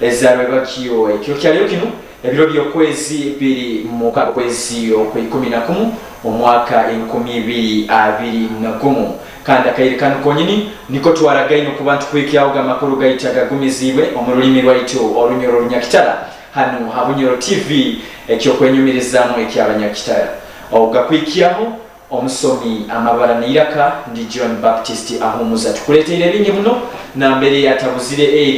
ezalwe bakiyo ekyo kyalero kino ebiro by'okwezi biri mu kwezi okwe11 omwaka 2021 kandi akaire kano konyini niko twaragaino ku bantu kwekyawo gamakulu gayitaga gumizibwe omululimi lwaitu olunyoro lunyakitala hano habunyoro TV ekyokwenyumirizamu ekyabanyakitala ogakwikyaho omusomi amabala niraka ndi John Baptist ahumuza tukuleteire bingi muno na mbere yatabuzire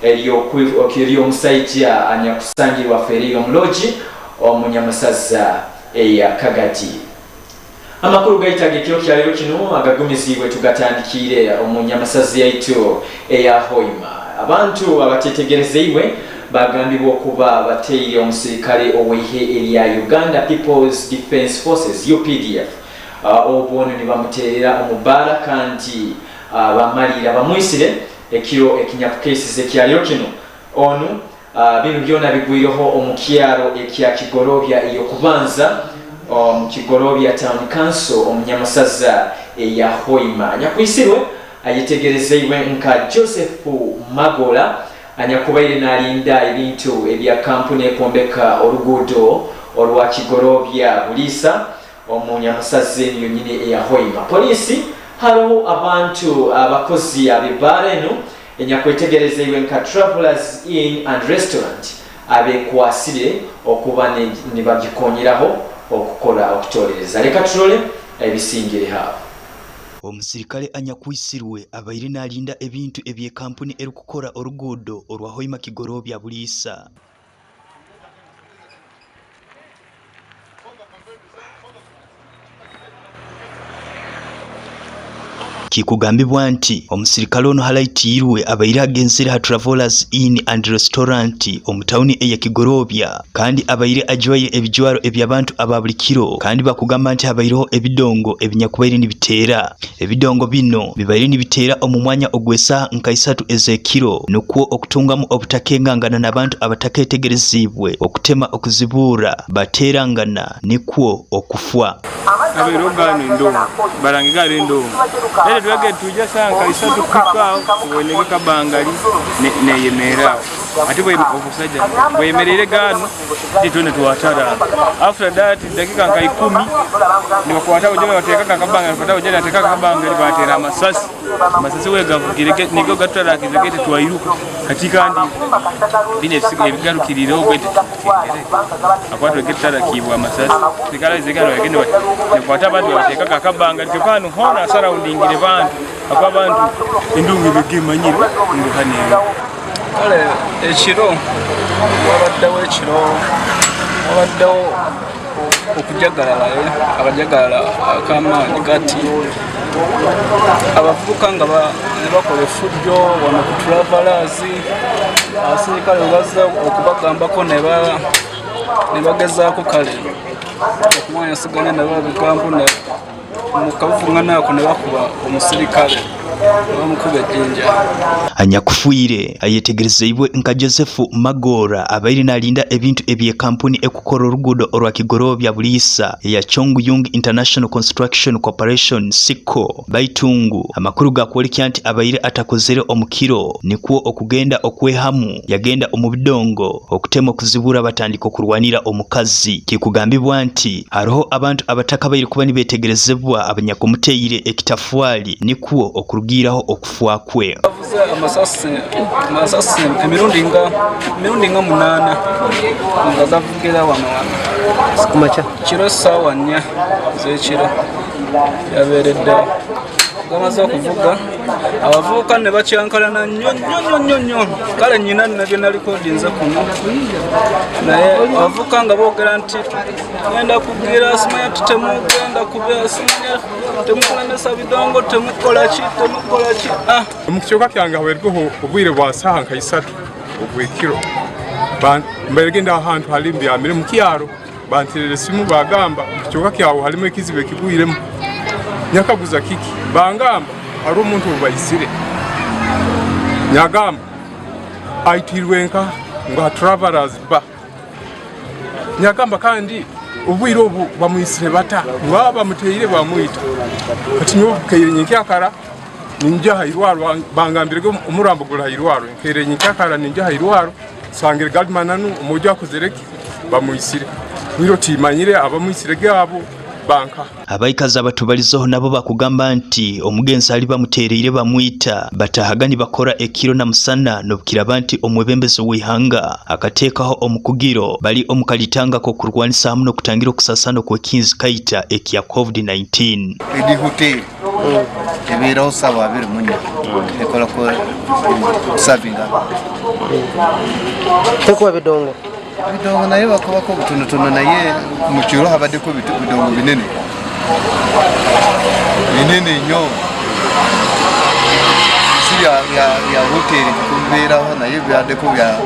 eriyo musajja anyakusangirwa Feriro Mloji omunyamasaza eya Kagati. Amakuru gaitage kyo kyalero kino agagumizibwe tugatandikire omunyamasaza yaitu eya Hoima. Abantu abatetegerezeiwe bagambibwa okuba bateire omusirikale owehe erya Uganda People's Defence Forces UPDF. Obono ni bamuterera omubara kandi bamalira bamwisire ekiro ekinyapukesi zekyaliro kino ono bino byona bigwireho omukyaro ekya Kigorobya iyo kubanza Kigorobya Town Council omunyamasaza eya Hoima anyakwisirwe ayitegerezeiwe nka Joseph Magola anyakubaire nalinda ebintu ebya kampuni ekombeka oluguudo olwa Kigorobya Bulisa omunyamasaza nyine eya Hoima. Polisi hariho abantu abakozi abibareno enyakwetegerezeiwe nka Travelers Inn and Restaurant abekwasire okuba ne bagikonyeraho okukola okutolereza. Leka tulole ebisingire hawo. Omusirikale anyakwisirwe abaire nalinda ebintu ebye kampuni erukukora oruguudo olwa Hoima Kigorobya Bulisa. Kikugambibwa nti omusirikale ono halayitiirwe abaire agenzere ha Travelers Inn and Restaurant omutawuni eya Kigorobya kandi abaire ajwaye ebijwaro ebyabantu ababulikiro kandi bakugamba nti abaireho ebidongo ebinyakubaire nibiteera ebidongo bino bibaire nibiteera omumwanya ogwesa nka 3 ezekiro nokwo okutungamu obutakengangana n'abantu abataketegerezibwe okutema okuzibuura bateerangana nikwo okufwa abirogani ndo barangigale ndo twage tujja sanka 3 kukao tuweleke kabangali ne yemera ati bwe okusajja bwe yemerere gano ditone tuwatara after that dakika nka 10 nibakwata ujye bateka kabangali kwata ujye ateka kabangali batera masasi wegavugireke nigo gatara kizegete twayiruka katikandi bine fisiga ebigarukirire ogwete akwatwe getara kibwa masasi sikala zigalo yagende bakwata abantu bateka kabangali kano hona surroundingire bantu akabantu indungu begimanyire ngohanera kale ekiro wabaddewo ekiro wabaddewo okujagalala akajagala akamaanyi kati abavubuka nga bakola effujjo wano ku Travelers abasirikale bazza okubagambako ne bagezaako kale okumwanya siganya ne babigambo ne mukavungana ako ne bakuba omusirikale bamukuba ejjinja. Anyakufuire ayetegerezebwe nka Joseph Magora abaire nalinda ebintu ebye kampuni ekukora oruguudo olwa Kigorobya Bulisa ya Chongyung International Construction Corporation SICO baitungu amakuru gakwolekya nti abaire atakozere omukiro nikwo okugenda okwehamu yagenda omubidongo okutema okuzibura batandika okurwanira omukazi kikugambibwa nti hariho abantu abatakabaire kuba nibetegerezebwa abanyakomuteire ekitafwali nikwo okurugiraho okufwa kwe. Amasasi emirundi nga 8 nga gavugira wano kumacha kiro sawa 4 z'ekiro yaberedde gamaze okuvuga abavubuka ne bakyankalana nnyo kale nyina nabyo nalikodinze kuno naye abavubuka nga boogera nti ngenda kugira simanya tutemugenda kubera simanya temukulemesa bidongo temukola ki mu kichoka kyange hawerweho obwire bwa saha nka 3 obwekiro mberegenda ahantu halimbyamire mu kyaro banterere simu bagamba kichoka kyawo halimu ekizibe kigwiremu nyakaguza kiki bangamba hari omuntu obayisire nyagamba aitirwenka nga Travelers ba nyagamba kandi obwire obu bamuyisire bata baba muteire bamuyita kati nyo kaire nyikyakara ninja hairwaro bangambire ko umurambo gura hairwaro nkere nyikakara ninja hairwaro sangire gadmananu umujya kuzereki bamuisire wiro timanyire abamuisire gabo banka abayikaza batubalizoho nabo bakugamba nti omugenzi ali bamutereire bamwita batahagani bakora ekiro na musana nobukira banti omwebembezo wihanga akateekaho omukugiro bali omukalitanga ko kurwanisa hamwe no kutangira okusasana kwa Kings kaita ekia COVID-19 edi hotel ebera osaba abiri munya ekola ko savinga tekwa bidongo naye bakuba ko butonotono naye mu kiro habade ko bidongo binene nyo siya ya hotel kumbera naye byade ko ya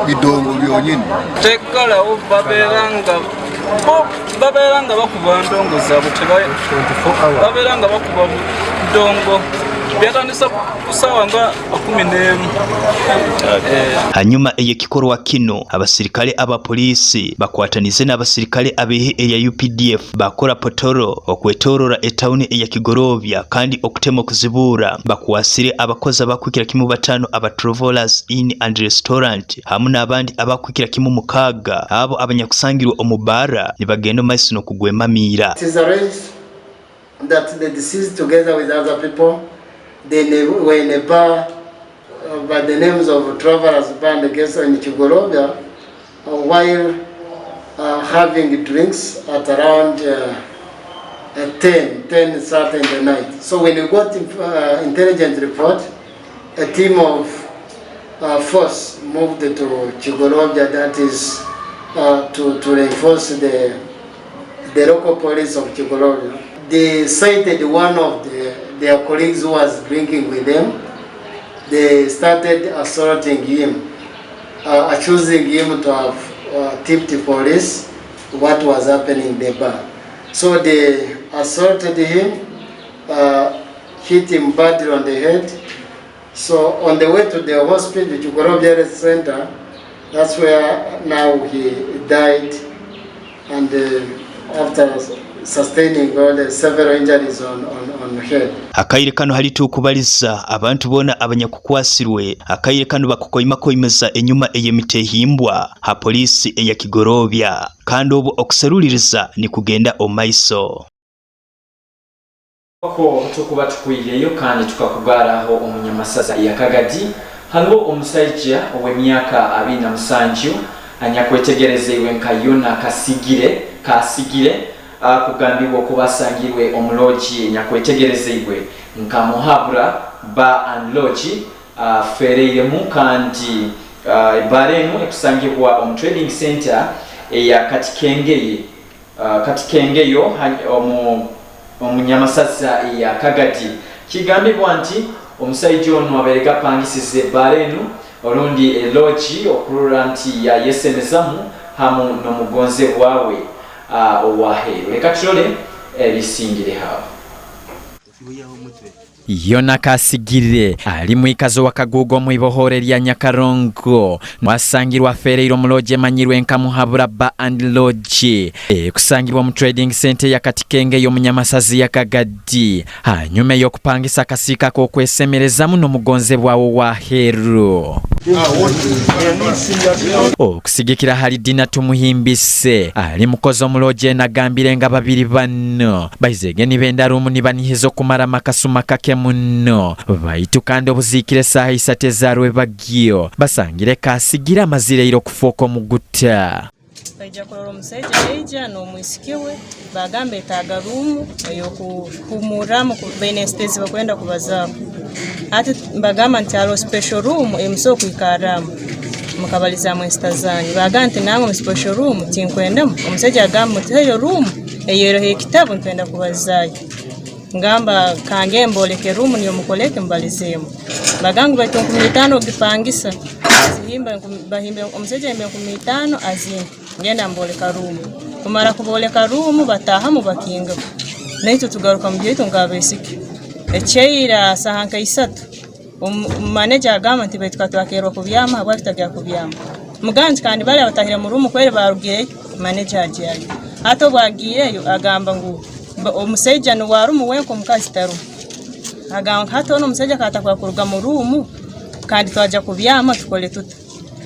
bidongo byonyine tekala ubaberanga bakuba ndongo zabo tebaye 24 hours baberanga bakuba ndongo byatandisa kusawanga 10 hanyuma eye kikorwa kino abasirikale abapolisi bakwatanize n'abasirikale abehe eya UPDF bakora potoro okwetorora etauni eya Kigorovya kandi okutema kuzibura bakuwasire abakozi abakwikira kimu batano aba Travelers Inn and Restaurant hamwe n'abandi abakwikira kimu mukaga abo abanyakusangirwa omubara nibagenda maiso no kugwemamira. It is arranged that the deceased together with other people they were in a bar by the names of Travelers Bar and Guest in Kigorovya while having drinks at around 10:30 in the night. So when we got intelligence report, a team of force moved to Kigorovya, that is to reinforce the local police of Kigorovya. They cited one of their colleagues who was drinking with them. They started assaulting him, accusing him to have tipped the police what was happening in the bar. So they assaulted him, hit him badly on the head. So on the way to the hospital, Kigorovya Center, that's where now he died, and after sustaining all the several injuries on head. Akaire kano halitu kubaliza abantu bona abanyakukwasirwe akaire kano bakukoimeza enyuma eyemitehimbwa ha polisi eya Kigorovya kandi obo okuseruliriza ni kugenda omaiso ko tukuba tukwiyeyo kandi tukakugaraho omunyamasaza ya Kagadi haliwo omusajja ow'emyaka 27 anyakwetegerezebwe nkayona kasigire kugambibwa kubasangirwe omuloji nyakwetegerezebwe nkamuhabura ba and lodge fereiremu kandi barenu ekusangibwa trading center eya Katikengeyo omunyamasaza ya Kagadi kigambibwa nti omusajja ono abereka pangisize barenu olundi lodge okurura nti ya yesemezamu hamu n'omugonze bwawe owaheru leka tulole ebisingire hawo. Yona Kasigire ali mwikazo wakagugo mwibohore lya Nyakarongo mwasangirwa fereiro muloje manyirwe nkamuhabura ba and lodge kusangirwa mu trading center ya Katikengeyo munyamasazi ya Kagadi hanyuma yo kupangisa kasika ko kwesemereza muno mugonze bwawo waheru okusigikira Halidina tumuhimbise ali mukozo muloje nagambire nga babiri bano bayizege nibenda rumu nibanihizo kumara makasuma kake muno baitu kandi obuzikire saha isate zarwe bagio basangire Kasigira amazireiro kufoko muguta bajja kolora omusajja eja n'omwisikiwe bagambe etagarumu eyokuhumuramu ku benestezi bakwenda kubazamu ati bagamba nti alo special room emuso kwikaramu mukabalizamu estazanyi bagamba nti namwe mu special room tinkwendemu omusajja agamba nti eyo room eyero ekitabo ntenda kubazayo ngamba kange mboleke room niyo mukoleke mbalizemu baganga baitu 15 gipangisa bahimbe omusajja embe 15 azini ngenda mboleka room kumara kuboleka room bataha mu bakinga naito tugaruka mu byeto ngabesiki echeira sahanka 3 manager agamba nti baitu katwakerwa kubyama abafitaga kubyama muganji kandi bali abatahira mu room kwere barugiye manager agiye ato bwagiyeyo agamba ngo omusajja no warumu wenko mukasitaro aganga hatono omusajja katakuba kuruga mu ruumu kandi twaja kubyama tukole tuta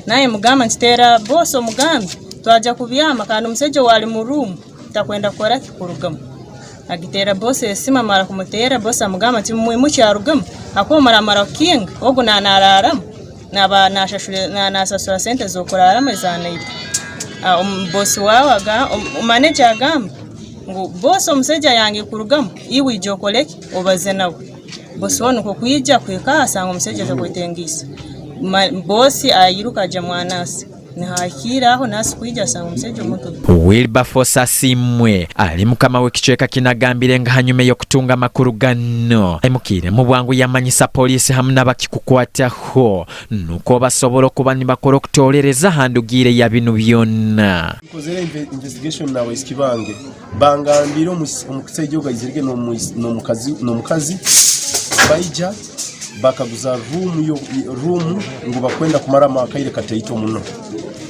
naye mugamba ntitera boss omugambi twaja kubyama kandi omusajja wali mu ruumu takwenda kukora kurugamu agitera boss esima mara kumutera boss amugamba nti mwimu kyarugamu akomara mara king ogo nanararamu naba nashashule nasasura sente zokuraramu ezanaita boss wawaga manager agamba ngo boss omusajja yange kurugamu iwe ijokoleki obaze nawe boss wano ko kwijja kweka asanga omusajja takwetengisa boss ayiruka aja mwanasi nahakiraho nasi kwijja asanga omusajja omuntu Wilberforce Asimwe ali mukama w'ekichweka kinagambire nga hanyume y'okutunga amakuru gano emukire mu bwangu yamanyisa poliisi hamu n'abakikukwataho nuko basobola okuba nibakola okutolereza handugire ya bino byonna kozere investigation nawe iskibange bangambire omusajja ogayizirike n'omukazi baija bakaguza room ngo bakwenda kumara makaire kateito muno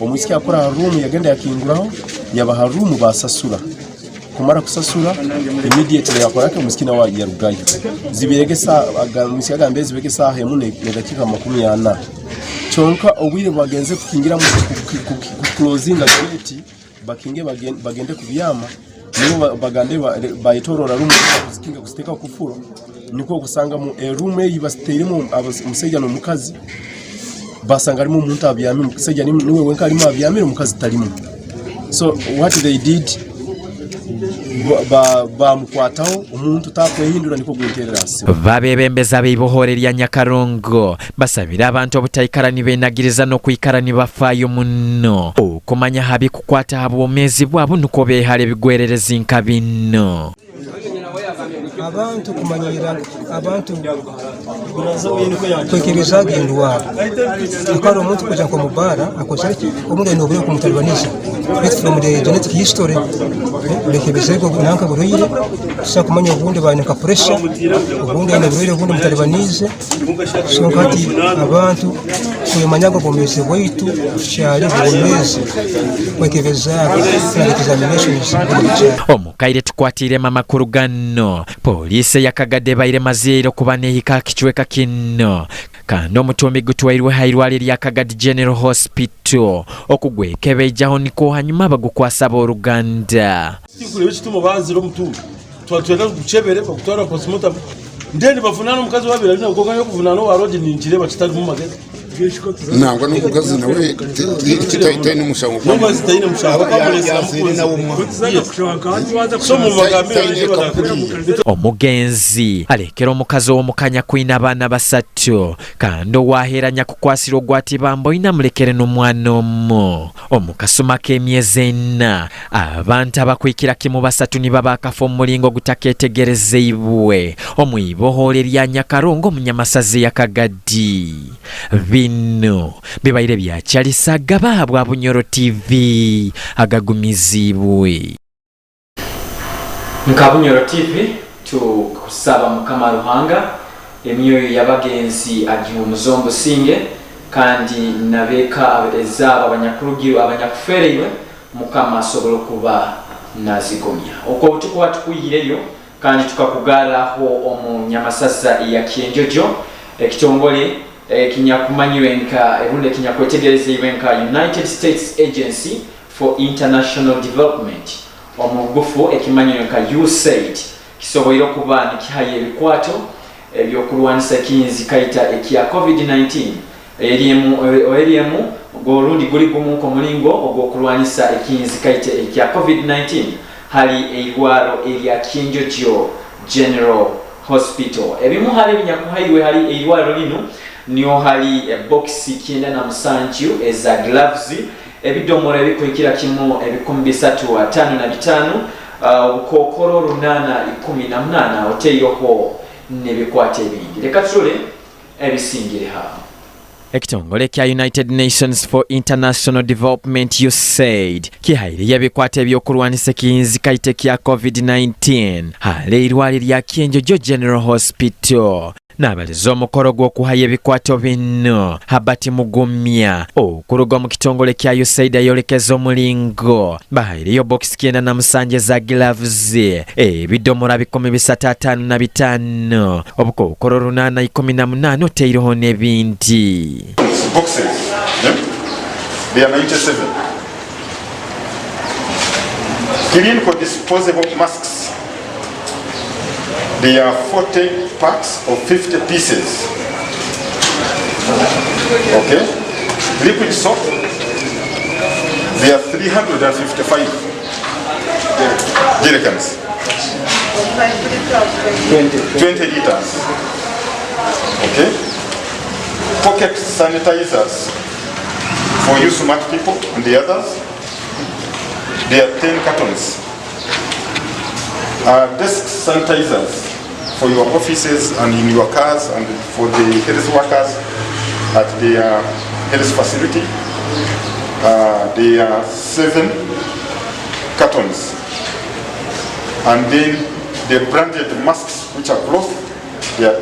omusiki akora room yagenda yakinguraho yabaha room basasura kumara kusasura immediately yakora ke musikina wa yarugayo zibiregesa omusiki agambe zibegesa hemu ne dakika 40 chonka obwire bagenze kukingira mu closing gate bakinge bagende kubyama nibo bagande bayitorora room kuzikinga kusteka kufuro niko kusanga mu room yibasiterimo omusajja n'omukazi basanga arimo umuntu abyamye omusajja niwe wenka arimo abyamye omukazi talimo so what they did bamukwataho omuntu takwehindura niko gwentererasi babebembeza beibohorerya Nyakarongo basabira abantu obutayikarani benagiriza no kuyikarani bafaayo muno okumanya habi kukwata abwomezi bwabo nuko behale bigwerereza inka bino abantu kumanyira abantu kwekebeza gendwa akaro omuntu kuja ko mubara akoze omuntu eno byo kumutalibanisha from the genetic history lekebeza ko nanka buruire sha kumanya ubundi bane ka pressure ubundi ene buruire ubundi mutalibanize so kati abantu kumanyago komese weitu cyari bomeze kwekebeza na examinations omukaire tukwatire mama kurugano police yakagade baire maziro kubane hika kichweka kino kandi omutumbi gutwairwe hairwali lya Kagadi General Hospital okugwekebe jaho niko hanyuma bagukwasaba Oluganda kule bituma banziro mutumbi twatweka kuchebere bakutwara postmortem ndeni bafunana omukazi wabira bina ukoganya kuvunana wa road ninjire bakitali mu magezi nangwa n'umukazi nawe kitayita n'umushango namba zitayina mushango omugenzi alekera omukazi omukanya kwina abana basatu kandi waheranya kukwasira ogwati bambo ina mulekere n'omwana omu omukasuma k'emyezi 4 abantu abakwikira kimu basatu niba bakafo mulingo gutaketegerezeibwe omwibohorerya Nyakarongo munyamasazi ya Kagadi bino bibaire byakyalisa gaba bwa Bunyoro TV agagumizibwe nka Bunyoro TV tukusaba mukama Ruhanga emyoyo y'abagenzi agiye umuzombo singe kandi nabeka abezaba abanyakurugiro abanyakufereyo mukama asobolo kuba nazigomya uko butukuba tukuyireyo kandi tukakugaraho omunyamasaza ya Kienjojo ekitongole kinyakumanyiwe nka ebunde kinyakwetegereza ibenka United States Agency for International Development omugufu ekimanyiwe nka USAID kisoboyiro kuba nikihaye ebikwato ebyokulwanisa kinzi kaita ekia COVID-19 eriemu gorundi guli gumu ko mulingo ogwokulwanisa ekinzi kaita ekia COVID-19 hali eirwaro eria Kienjojo General Hospital ebimu hali binyakuhaiwe hali eirwaro lino niyo hali boxi kienda na musanju eza gloves ebidomora ebikwikira kimu ebikumi 355 ukokoro runana 18 oteyoho nebikwate ebindi leka tule ebisingire ha ekitongole kya United Nations for International Development USAID kihaire yabikwate ebyokulwanisa kinzi kaite kya COVID-19 hale irwali lya Kienjojo General Hospital n'abaliza omukolo gw'okuhaya ebikwato bino Habati Mugumya okuruga mu kitongole kya USAID ayolekeza omulingo bahayireyo box 97 za gloves ebidomola 355 obukokolo 818 oteireho n'ebindi. Boxes, they are 97. Clinical disposable masks, they are 40 packs of 50 pieces. Okay. Liquid soap, they are 355 jerrycans. 20 liters. Okay. Pocket sanitizers for you smart people and the others. There are 10 cartons. Desk sanitizers for your offices and in your cars and for the health workers at the health facility. There are 7 cartons. And then the branded masks which are cloth, they are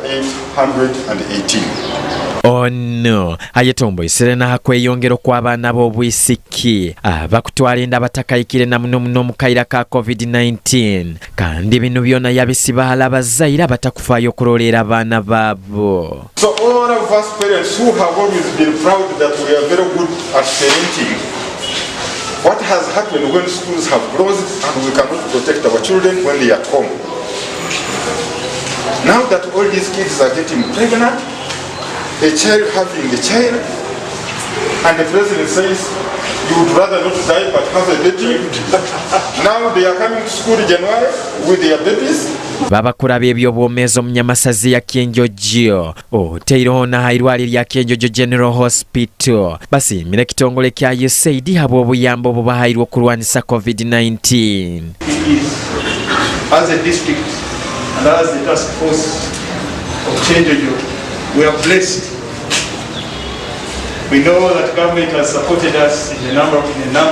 818. Ono ayetomboisire na hakweyongero kw'abaana b'obwisiki abakutwalinda abatakayikire na muno mu kaira ka COVID-19 kandi bino byona yabisibahala abazaire abatakufaayo okulolera abaana baabo. So all of us parents who have always been proud that we are very good at parenting, what has happened when schools have closed and we cannot protect our children when they are at home? Now that all these kids are getting pregnant, a child having a child, and the president says you would rather not die but have a baby. Now they are coming to school in January with their babies. Babakuraba ebyobwomeezi mu Nyamasazi ya Kyenjojo oteireho n'ahairwaliro lya Kyenjojo General Hospital basiimira ekitongole kya USAID habwa obuyambo obubahairwe okulwanisa COVID-19. As a district and as the task force of Kyenjojo, we are blessed. We know that government has supported us in a number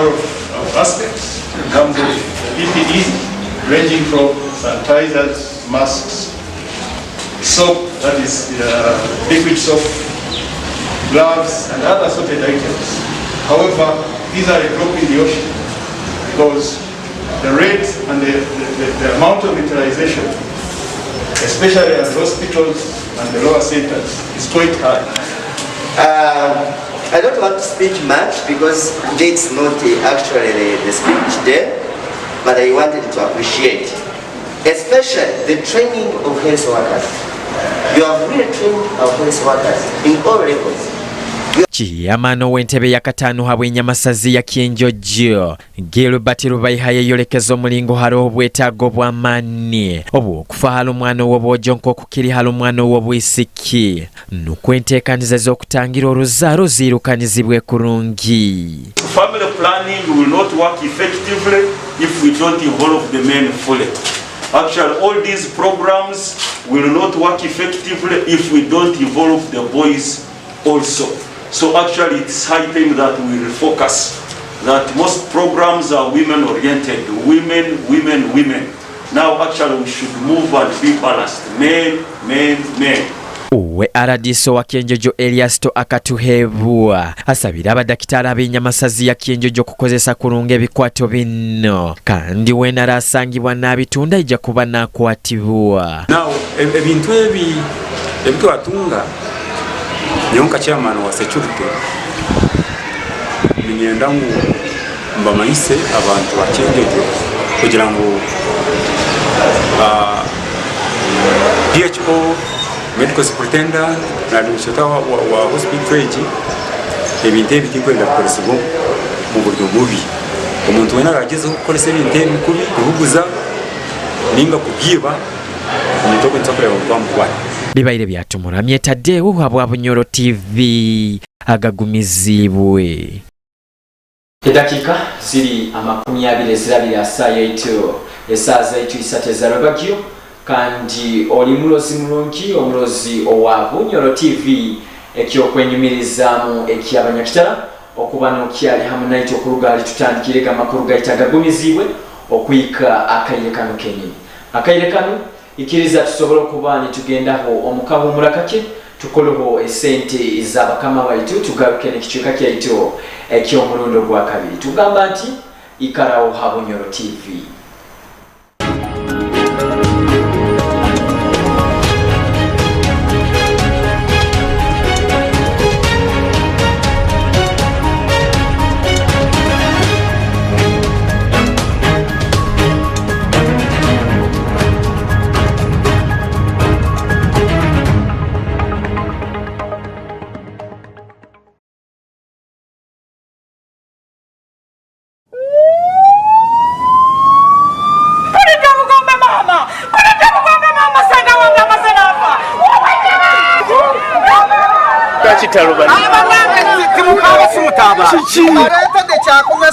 of aspects in terms of PPEs, ranging from sanitizers, masks, soap, that is liquid soap, gloves, and other assorted items. However, these are a drop in the ocean because the rate and the amount of utilization, especially at hospitals and the lower centers, is quite high. I don't want to speak much because it's not actually the speech there, but I wanted to appreciate, especially the training of health workers. You have really trained our health workers in all levels. Chairman w'entebe ya kataano habwe Nyamasazi ya Kyenjojo Gilbert Rubaiha yeyolekeza omulingo haro obwetaago bw'amaanyi obw'okufahala omwana ow'obwojo nk'okukirihala omwana ow'obwisiki n'okwenteekaniza z'okutangira oluzaalo ziirukanizibwe kurungi. Family planning will not work effectively if we don't involve the men fully. Actually, all these programs will not work effectively if we don't involve the boys also. So actually it's high time that we refocus that most programs are women oriented, women. Now actually we should move and be balanced, men. Uwe Aradiso wa Kyenjojo Eliasto akatuhebwa asabira abadakitari ab'Enyamasazi ya Kyenjojo kukozesa kurunga ebikwato bino kandi wena rasangibwa n'abitunda ija kuba nakwatibwa. Now ebintu ebitwatunga Nyonka chairman wa security binyenda ngo mbamanyise abantu ba Kyenjojo kugira ngo DHO medical superintendent na administrator wa hospital ebintu ebikwenda kukoresebwa mu buryo bubi. Omuntu wena aragezeho gukoresha ebintu ebikubi kubuguza ninga kubyiba omuntu okwenda kureba bamukwana. Bibaire byatumuramye taddewo habwa Bunyoro TV agagumizibwe. Edakika ziri 20 zirabira saa yaitu esaaza itu isateza rwagyo kandi oli mulozi mulungi omulozi owa Bunyoro TV ekyokwenyumirizamu ekyabanyakitala okuba n'okyali hamu naito okurugali tutandikire amakuru gaitagagumizibwe okuyika akaire kano kenyini. Akaire kano ikiriza tusobole okuba nitugendaho omukahumula kake tukoloho esente ez'abakama baitu tugaruke n'ekicuka kyaitu eky'omulundo gwa kabiri tugamba nti ikarawo Habunyoro TV.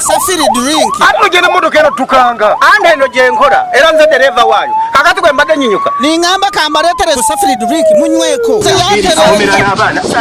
Safiri drink. Ati nogenda modoka eno tukanga. Anda eno je nkora. Era nze dereva wayo. Kakati kwe mbadde nyinyuka. Ningamba kambaretere Safiri drink munyweko.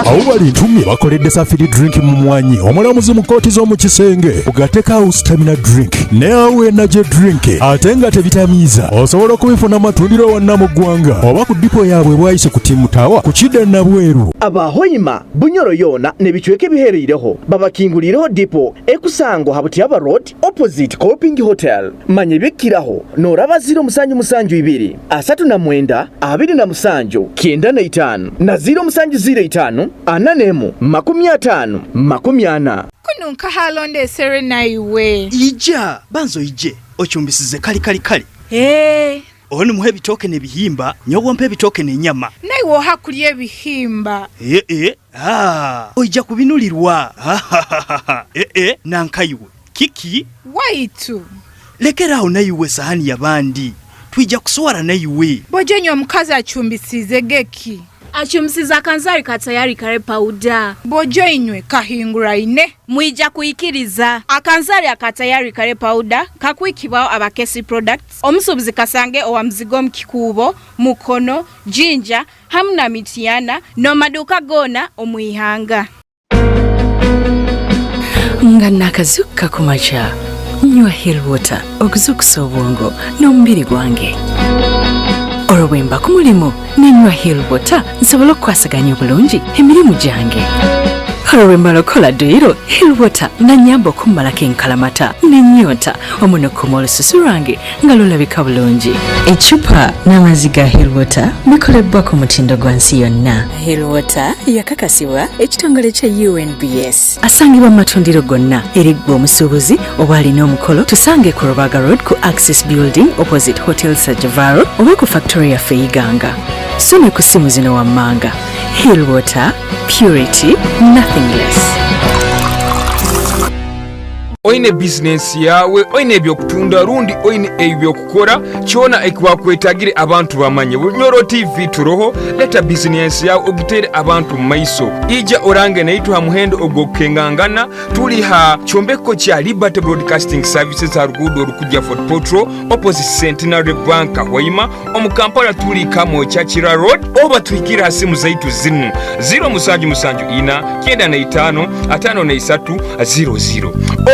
Awo bali ntumi bakoledde Safiri drink mu mwanyi. Omulamuzi mu kooti z'omu kisenge. Ugateka stamina drink. Ne awo energy drink. Ate nga tebitamiiza. Osobola okubifuna matundiro wonna mu ggwanga. Oba ku dipo yaabwe bwayise ku Timutawa ku Kidde Nabweru. Abahoyima Bunyoro yona ne bichweke bihereireho. Babakingulireho dipo ekusango Habutiaba Road opposite Coping Hotel. Manye bekiraho noraba 072 339 29 95 na 0705 ananemu 50 40. Kununka halonde serena iwe. Ija banzo ije ochumbisize kali. Ono muhe bitoke ne bihimba nyogo mpe bitoke ne nyama. Naiwo hakuliye bihimba. Oija kubinulirwa. Nankaiwe. Kiki waitu lekeraho nayiwe sahani yabandi twija kuswara nayiwe bojenyo mukazi achumbisize geki achumbisiza kanzari katayari kare pauda bojenywe kahingura ine mwija kuikiriza akanzari akatayari kare pauda kakwikibao abakesi products omusubizi kasange owa mzigo mkikubo mukono jinja hamna mitiana no maduka gona omuyihanga Ngana kazuka kumacha nywa Hillwater okuzukusa obwongo n'omubiri gwange olwemba ku mulimu nenywa Hillwater nsobola okukwasaganya obulungi emirimu gyange olwemba lokola duyiro Hillwater nanyamba okumalako enkalamata n'ennyota omunokoma olususu lwange nga lulabika bulungi ecupa n'amazzi ga Hillwater bikolebwa ku mutindo gwa nsi yonna Hillwater yakakasibwa ekitongole kya UNBS asangibwa mu matundiro gonna eriggwa omusuubuzi oba alina omukolo tusange ku Rubaga Road ku Access Building opposite Hotel Sajavaro oba ku factory yaffe Iganga so ne ku simu zino wammanga Hillwater purity nothing less. Oine business yawe oine ebyokutunda rundi oine ebyokukora kyona ekwakwetagire abantu bamanye Bunyoro TV turoho leta business yawe ogitere abantu maiso ija orange naitu ha muhendo ogokengangana tuli ha chombeko kya Liberty Broadcasting Services ha rugudo rukujja Fort Potro opposite Centenary Bank Hoima omukampala tuli kamo Chachira Road oba tuikira hasimu zaitu zinu 0774 985 58300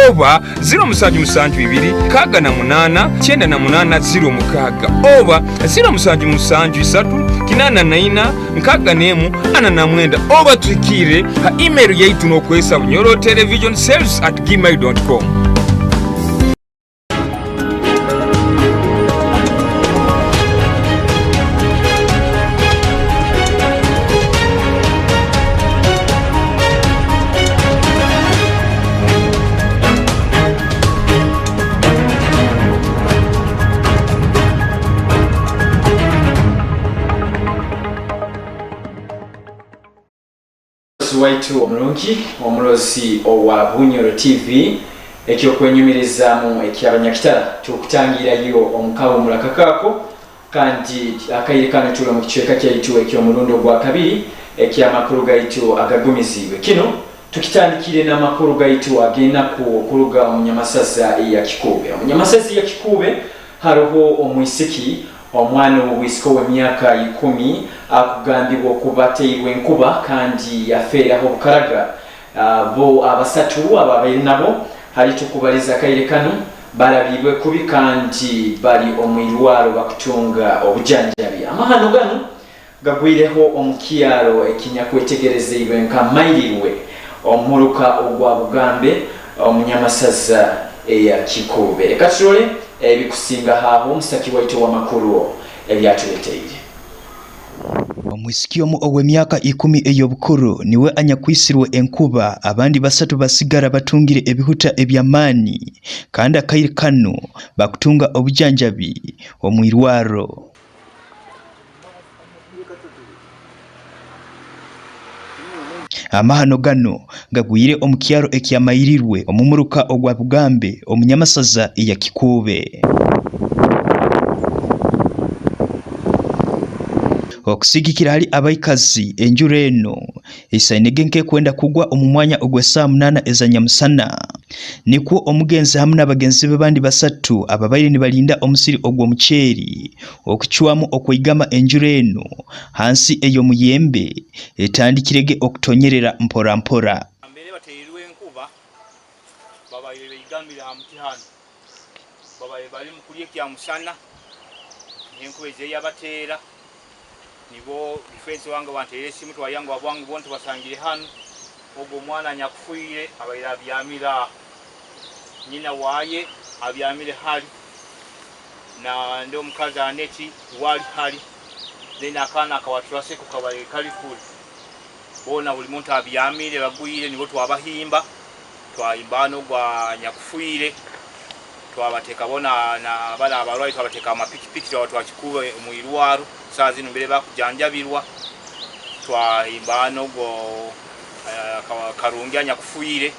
oba 0772 kaga na munana chenda na munana 0 mukaga oba 0773 kinana naina nkaga nemu ana na mwenda oba tuikire ha email yaitu nokwesa Bunyoro television sales@gmail.com. waitu omulungi omulozi owa Bunyoro TV ekyokwenyumirizamu ekyabanyakitala tukutangirayo omukawumula kakako kandi akayirikano tulo mu kichweka kyaitu ekyomulundo gwa kabiri ekyamakuru gaitu agagumizibwe kino tukitandikire n'amakuru gaitu agenda kuruga omunyamasaza ya Kikube. Omunyamasaza ya Kikube haroho omwisiki omwana w'obwisiko w'emyaka 10 akugambibwa okuba teirwe enkuba kandi yafeeraho bukaraga bo abasatu ababaire nabo hali tukubaliza kaire kano barabibwe kubi kandi bari omwirwaro bakutunga obujanjabi. Amahano gano gagwireho omukiyalo ekinyakwetegerezebwe nka Mayirwe omuruka ogwa Bugambe omunyamasaza eya Kikube. Reka turole ebikusinga haho omusaki waitu w'amakuru ebyatuleteire. Omwisiki omu ow'emyaka 10 ey'obukuru niwe anyakwisirwe enkuba, abandi basatu basigara batungire ebihuta ebyamaani kandi akaire kano bakutunga obujanjabi omwirwaro. Amahano gano gagwire omukyaro ekyamayirwe omumuruka ogwa Bugambe omunyamasaza eya Kikube. Okusigikira hali abaikazi enjura eno esainege nke kwenda kugwa omumwanya ogw'esaaha 8 ezanyamusana. Nikwo omugenzi hamwe n'abagenzi be bandi basatu ababaire nibalinda omusiri ogw'omuceeri okucwamu okwigama enjura eno hansi eyo muyembe etandikirege okutonyerera mpora mpora. Mbere baterirwe enkuba babaye beyigambira mutihano babaye bali mukulye kya musana enkuba ezeyabateera nibo defense wange wanteere simu twayangu abwangu bonto basangire hano ogwo mwana nyakufuire abaira abyamira nyina waye abyamire hali na ndo mukazi aneti wali hali then akana akawatrase kukabaye kali kuli bona buli muntu abyamire bagwire nibo twabahimba twayimbano gwa nyakufuire twabateka bona na bala abalwayi twabateka amapikipiki twakikube mu Irwaro saa zino mbere bakujanjabirwa twayimbano go karungi nyakufuire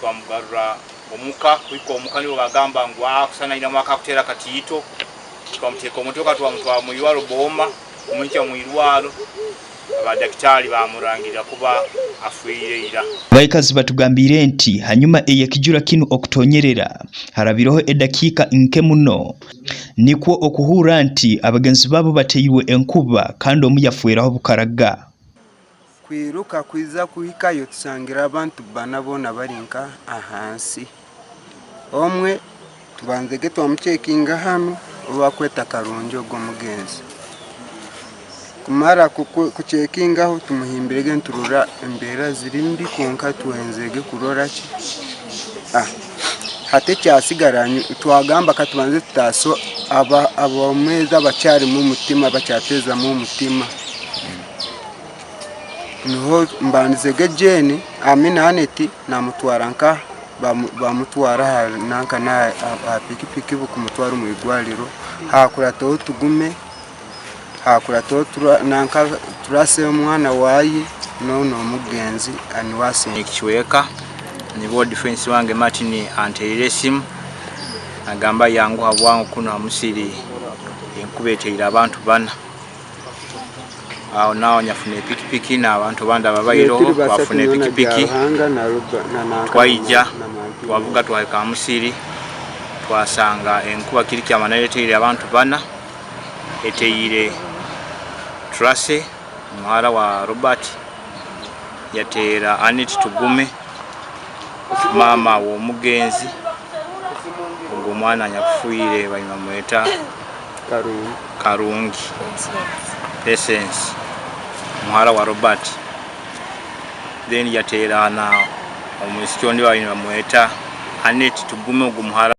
twamugarura omuka kuiko omuka nibo bagamba ngwa kusana ina mwaka kutera katito twamuteka omutoka twamutwa mu Irwaro Boma omuncha mu Irwaro abadaktari bamurangira kuba afuire ira. Baikazi batugambire nti hanyuma eyakijura kinu okutonyerera harabiroho edakika nke muno nikwo okuhura nti abagenzi babo bateyiwe enkuba kandi omuyafueraho bukaraga. Kwiruka kwiza kuhikayo tusangira abantu banabona barinka ahansi omwe tubanzege twamucekinga hano obakweta karungi ogwo mugenzi kumara kucekingaho tumuhimbirege nturura embera ziri mbi konka tuwenzege kurora ki hate cyasigaranye twagamba katubanze tutaso abameza bacyari mu mutima bacyateza mu mutima niho mbanzege jeni amina aneti namutwaranka bamutwara nanka na pikipiki bukumutwara mu igwaliro hakurato tugume hakurato nanka turase umwana wayi none omugenzi aniwase nikiweka nibo defense wange Martin anteresim agamba yangu abwangu kuno amusiri enkubeteira abantu bana aho nawo nyafune pikipiki na abantu banda babayiro bafune pikipiki twaija twavuga twahika amusiri twasanga enkuba kiri kyamanaleteire abantu bana eteire Trase mwara wa Robert yatera Anit Tugume mama wo mugenzi ngo mwana nyakufuire bayimamweta Karungi Essence mwara wa Robert then yatera na omusikyondi bayimamweta Anit Tugume ngo mwara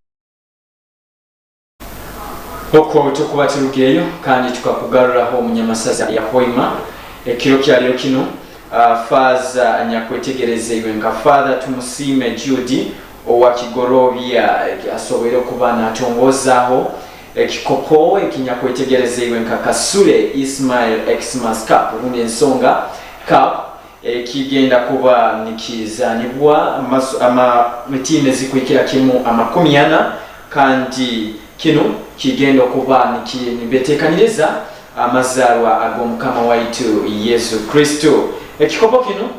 Hoko tukubatirugeyo kandi tukakugaruraho omunyamasaza ya Hoima ekiro kyaliro kino faza nyakwetegerezebwe nga father tumusime Judy owa Kigorobya asobera kubana atongozaho ekikopo ekinyakwetegerezebwe nka Kasule Ismail Xmas Cup ubundi ensonga cup kigenda kuba nikizanibwa amatime zikwikira kimu 40 kandi kino kigenda kuba nibetekaniriza amazarwa ag'omukama waitu Yesu Kristo. Ekikopo kino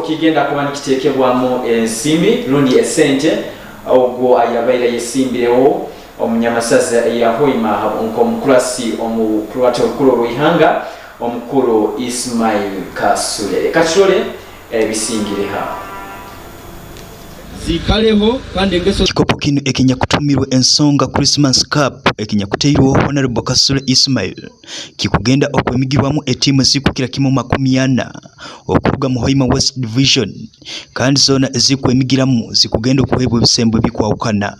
kigenda kuba nikitekebwamu ensimbi rundi esente ogwo ayabaire yesimbirewo omunyamasaza ya Hoima omukulasi omukuluwate olukulu olw'ihanga omukulu Ismail Kasule. Kachole bisingire ha zikaleho kandi engeso kikopo kino ekinya kutumirwa ensonga Christmas Cup ekinya kuteirwa Honorable Kasule Ismail kikugenda okwemigirwamu etimu zikukira kimu 40 okuruga mu Hoima West Division kandi zona ezikwemigiramu zikugenda okuwebwa ebisembo bikwawukana.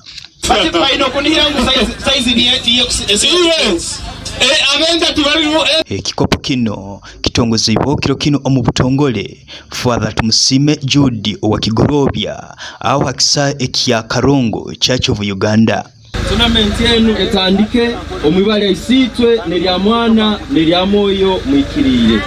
Ekikopo kino kitongozebwa kiro kino omu butongole Father Tumusime Jude owa Kigorobya aho hakisa ekya Karongo Church of Uganda. Tournament yenu etandike omwibale isitwe nerya mwana nerya moyo mwikirire.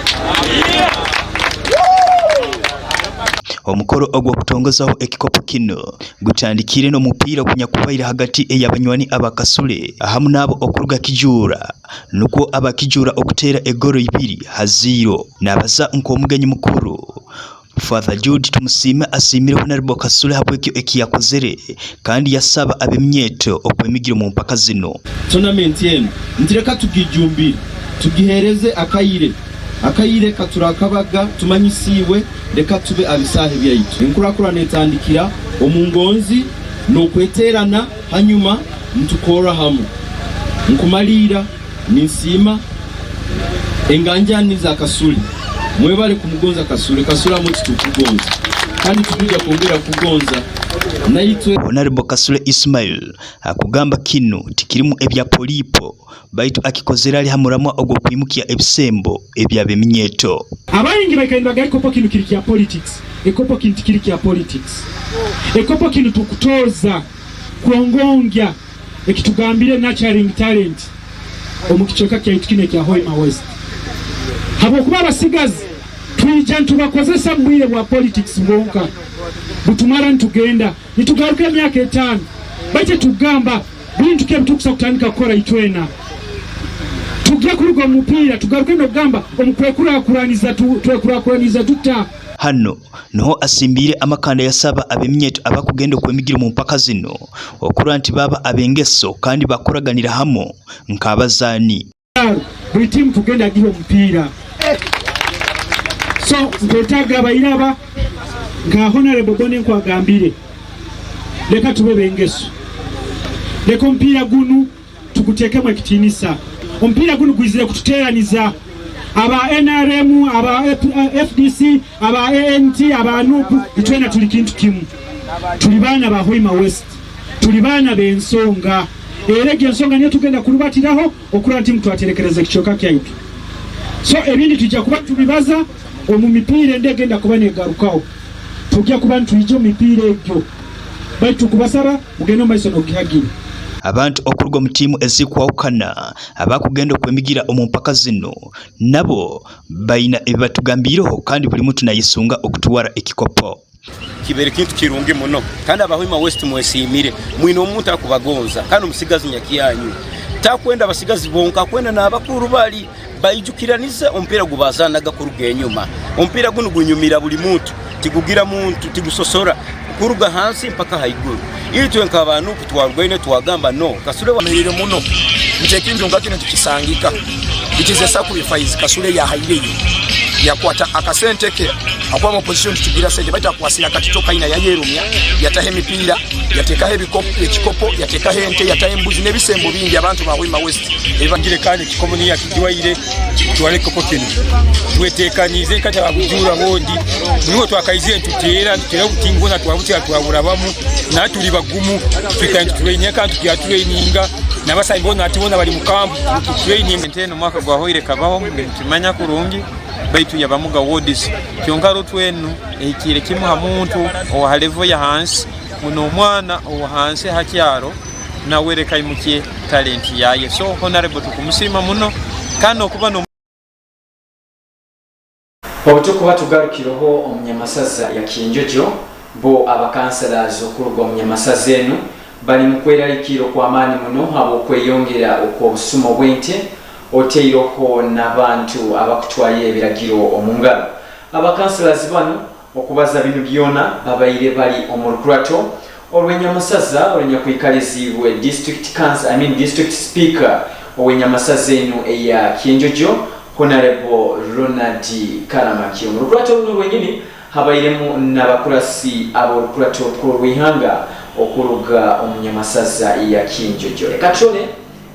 Omukoro ogwo kutongozaho ekikopo kino gutandikire no mupira kunyakubaira hagati ey'abanywani abakasule ahamu nabo okuruga Kijura nuko abakijura okutera egoro 2-0 nabaza nkomugenyi mukuru Father Jude Tumusime asimire Honorable Kasule habwekyo ekiyakozere kandi yasaba abemyeto okwemigira mu mpaka zino. Tournament yenu ntireka tugijumbira tugihereze akayire katurakabaga tumanyisiwe reka tube abisahe byaitu enkurakura netandikira omungonzi no kweterana hanyuma mtukora hamu nkumalira ninsima enganjani za Kasule mwebale kumugonza Kasule muti tukugonza kandi tujja kuongera kugonza naitwe Honorable Kasule Ismail akugamba kino tikirimu ebya polipo baitu akikozera ali hamuramwa ogwo kwimukia ebisembo ebyabe minyeto abayingi bakaendaga ekopo kino kiri ya politics ekopo kino kiri ya politics ekopo kino tukutoza kuongongya ekitugambire nurturing talent omukichoka kya itukine kya Hoima West habo kuba basigazi twija ntubakozesa mbwire bwa politics mbonka butumara ntugenda nitugaruka myaka 5 baite tugamba bintu kye bitukusa kutandika kukora itwena tujja kuruga mupira tugaruke no gamba omukurakuraniza tuta hano noho asimbire amakanda yasaba abemyeto abakugenda kwemigira mu mpaka zino okura nti baba abengeso kandi bakuraganira hamo nkabazani buli team tugenda giho mpira so nkotaga bayiraba nga Honorable Bone nkwagambire leka tube bengeso leko mpira gunu tukutekemu ekitinisa ompira guno gwizire kututeraniza aba NRM aba FDC aba ANT aba NUP itwena tuli kintu kimu tuli bana ba Hoima West tuli bana bensonga erege ensonga niyo tugenda kurubatiraho okura nti mtu aterekereza kichoka kyaitu so ebindi tujja kuba tubibaza omu mipira ndegenda kuba negarukawo tujja kuba ntujjo mipira egyo baitu kubasaba mugendo maiso no gihagire abantu okuruga mu timu ezikwawukana abakugenda kwemigira omumpaka zino nabo bayina ebibatugambiriho kandi buli muntu nayisunga okutuwara ekikopo kibere kintu kirungi muno kandi abahoima West mwesimire mwino omuntu akubagonza kandi omusigazi nyakiyanyu takwenda abasigazi bonka kwenda n'abakuru bali bayijukiranize ompira gubazanaga kuruga enyuma ompira guno gunyumira buli muntu tigugira muntu tigusosora kuruga hansi mpaka haiguru ili tuwenka abantu kutwarugwaine tuwagamba no Kasule wamerire muno nchekinjo ngakino tukisangika bikize sacrifice Kasule ya haile yakwata akasenteke akwa mu position tugira sente baita kwasira katitoka ina ya yerumya yatahe mipira yateka ekikopo yateka hente yatahe mbuzi nebisembo bingi abantu ba Hoima West ebangire kandi kikomuni ya kiwaire twale kopo kino wetekanize kati abujura bondi niwo twakaize ntutera kutingona twabutya twaburabamu natuli bagumu tukandi training kandi tukya traininga nabasa imbona atibona bali mukambu training nteno mwaka gwa hoire kabaho ntimanya kurungi baitu yabamuga wodis kyongaro twenu ekire kimuha muntu ohalevo ya hansi muno mwana ohanse hakyaro na wereka imukie talent yaye so Honorable tukumusima muno kano kuba no obutuko batugarukiroho omunyamasaza ya Kinjojo bo abakansalas okuruga omunyamasaza enu bali mukwerarikiro kwa mani muno abo kweyongera okobusumo bwente oteiroho n'abantu abakutwaye ebiragiro omungalo abakansalas bano okubaza bino byona babaire bali omurukurato olw'enyamasaza olwenyakwikalizibwe district speaker ow'enyamasaza eno eya Kinjojo Honorable Ronald Karamaki omurukurato luno lwenyini habairemu n'abakurasi ab'olukurato rw'ihanga okuruga omunyamasaza ya Kinjojo. Ekatole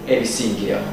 ebisingiraho.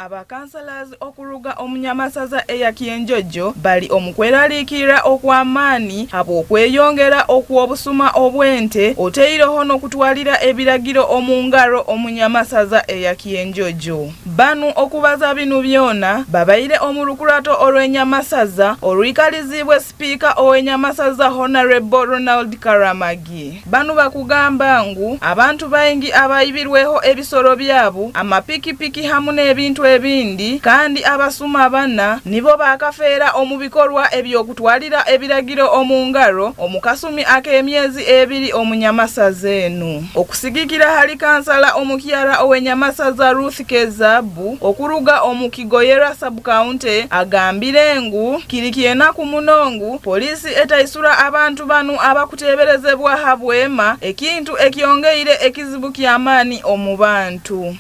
Abakansalas okuruga omunyamasaza eya Kinjojo bali omukweraliikirira okw'amaanyi habw'okweyongera okw'obusuma obw'ente oteireho n'okutwalira ebiragiro omungaro omunyamasaza eya Kinjojo. Banu okubaza binu byona babaire omulukurato olw'enyamasaza olwikalizibwe sipiika ow'enyamasaza Honorable Ronald Karamagi. Banu bakugamba ngu abantu baingi abayibirweho ebisoro byabo amapikipiki hamu n'ebintu ebindi kandi abasuma bana nibo bakafeera omubikorwa ebyokutwalira ebiragiro omungaro omukasumi ak'emyezi 2 omunyamasaza eno. Okusigikira hali kansala omukyala ow'enyamasaza Ruth Kezabu okuruga omukigoyera sub-county agambire ngu kirikiena ku munongu polisi etaisura abantu banu abakuteberezebwa habwema ekintu ekyongeire ekizibu ky'amaani omubantu.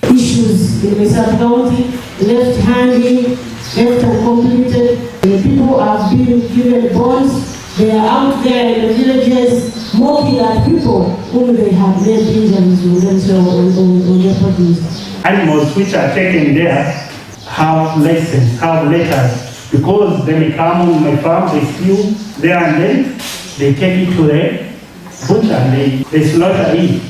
In the sub-county, left-handed, left-completed. The people have been given bonds. They are out there in the villages mocking at people whom they have made injuries with themselves on their bodies. Animals which are taken there have license, have letters, because they may come on my farm, they steal there and then, they take it to the butcher and they slaughter it.